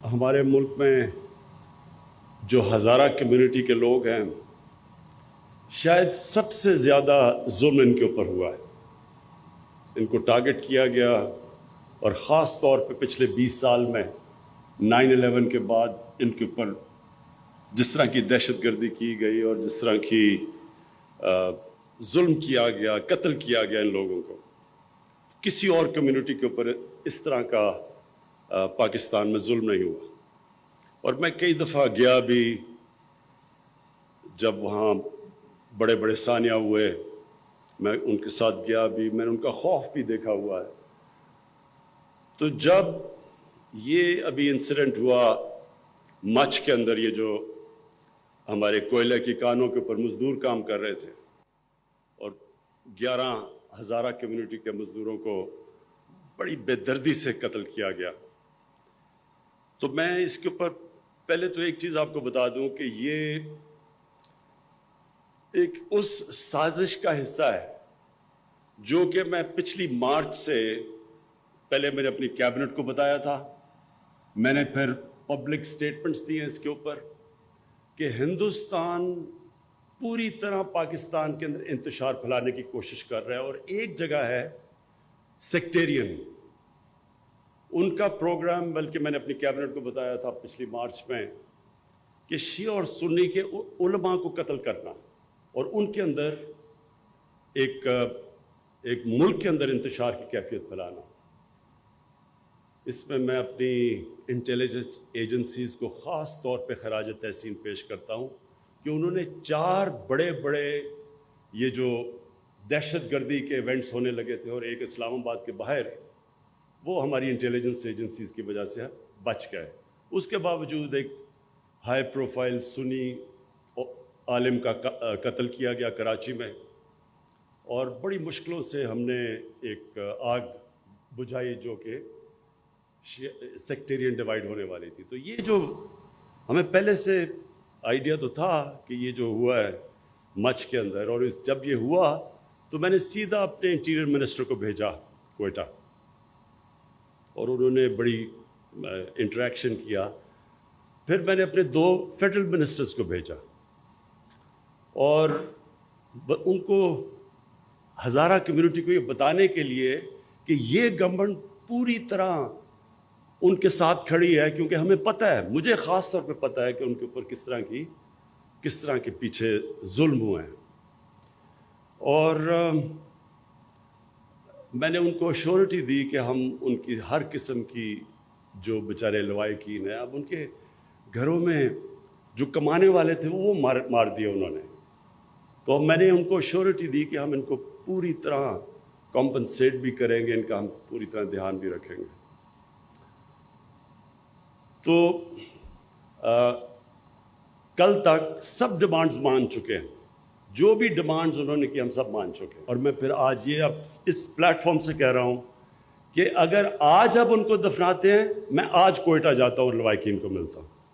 ہمارے ملک میں جو ہزارہ کمیونٹی کے لوگ ہیں، شاید سب سے زیادہ ظلم ان کے اوپر ہوا ہے۔ ان کو ٹارگٹ کیا گیا، اور خاص طور پہ پچھلے 20 سال میں 9/11 کے بعد ان کے اوپر جس طرح کی دہشت گردی کی گئی اور جس طرح کی ظلم کیا گیا، قتل کیا گیا ان لوگوں کو، کسی اور کمیونٹی کے اوپر اس طرح کا پاکستان میں ظلم نہیں ہوا۔ اور میں کئی دفعہ گیا بھی، جب وہاں بڑے بڑے سانیہ ہوئے میں ان کے ساتھ گیا بھی، میں نے ان کا خوف بھی دیکھا ہوا ہے۔ تو جب یہ ابھی انسیڈنٹ ہوا مچھ کے اندر، یہ جو ہمارے کوئلہ کی کانوں کے اوپر مزدور کام کر رہے تھے اور 11 ہزارہ کمیونٹی کے مزدوروں کو بڑی بے دردی سے قتل کیا گیا، تو میں اس کے اوپر پہلے تو ایک چیز آپ کو بتا دوں کہ یہ ایک اس سازش کا حصہ ہے جو کہ میں پچھلی مارچ سے پہلے میں نے اپنی کیبنٹ کو بتایا تھا، میں نے پھر پبلک سٹیٹمنٹس دیے اس کے اوپر کہ ہندوستان پوری طرح پاکستان کے اندر انتشار پھیلانے کی کوشش کر رہا ہے، اور ایک جگہ ہے سیکٹیرین ان کا پروگرام، بلکہ میں نے اپنی کیبنٹ کو بتایا تھا پچھلی مارچ میں کہ شیعہ اور سنی کے علماء کو قتل کرنا اور ان کے اندر ایک ملک کے اندر انتشار کی کیفیت پھیلانا۔ اس میں اپنی انٹیلیجنس ایجنسیز کو خاص طور پہ خراج تحسین پیش کرتا ہوں کہ انہوں نے 4 بڑے بڑے یہ جو دہشت گردی کے ایونٹس ہونے لگے تھے اور ایک اسلام آباد کے باہر، وہ ہماری انٹیلیجنس ایجنسیز کی وجہ سے بچ گئے۔ اس کے باوجود ایک ہائی پروفائل سنی عالم کا قتل کیا گیا کراچی میں، اور بڑی مشکلوں سے ہم نے ایک آگ بجھائی جو کہ سیکٹیرین ڈیوائیڈ ہونے والی تھی۔ تو یہ جو ہمیں پہلے سے آئیڈیا تو تھا کہ یہ جو ہوا ہے مچھ کے اندر، اور جب یہ ہوا تو میں نے سیدھا اپنے انٹیریئر منسٹر کو بھیجا کوئٹہ، اور انہوں نے بڑی انٹریکشن کیا۔ پھر میں نے اپنے 2 فیڈرل منسٹرز کو بھیجا، اور ان کو ہزارہ کمیونٹی کو یہ بتانے کے لیے کہ یہ گورنمنٹ پوری طرح ان کے ساتھ کھڑی ہے، کیونکہ ہمیں پتہ ہے، مجھے خاص طور پہ پتہ ہے کہ ان کے اوپر کس طرح کے پیچھے ظلم ہوئے ہیں۔ اور میں نے ان کو ایشورٹی دی کہ ہم ان کی ہر قسم کی جو بیچارے لوائقین ہیں، اب ان کے گھروں میں جو کمانے والے تھے وہ مار دیے انہوں نے، تو میں نے ان کو ایشورٹی دی کہ ہم ان کو پوری طرح کمپنسیٹ بھی کریں گے، ان کا ہم پوری طرح دھیان بھی رکھیں گے۔ تو کل تک سب ڈیمانڈز مان چکے ہیں، جو بھی ڈیمانڈز انہوں نے کی ہم سب مان چکے ہیں۔ اور میں پھر آج یہ اب اس پلیٹ فارم سے کہہ رہا ہوں کہ اگر آج اب ان کو دفناتے ہیں، میں آج کوئٹہ جاتا ہوں اور لوائقین کو ملتا ہوں۔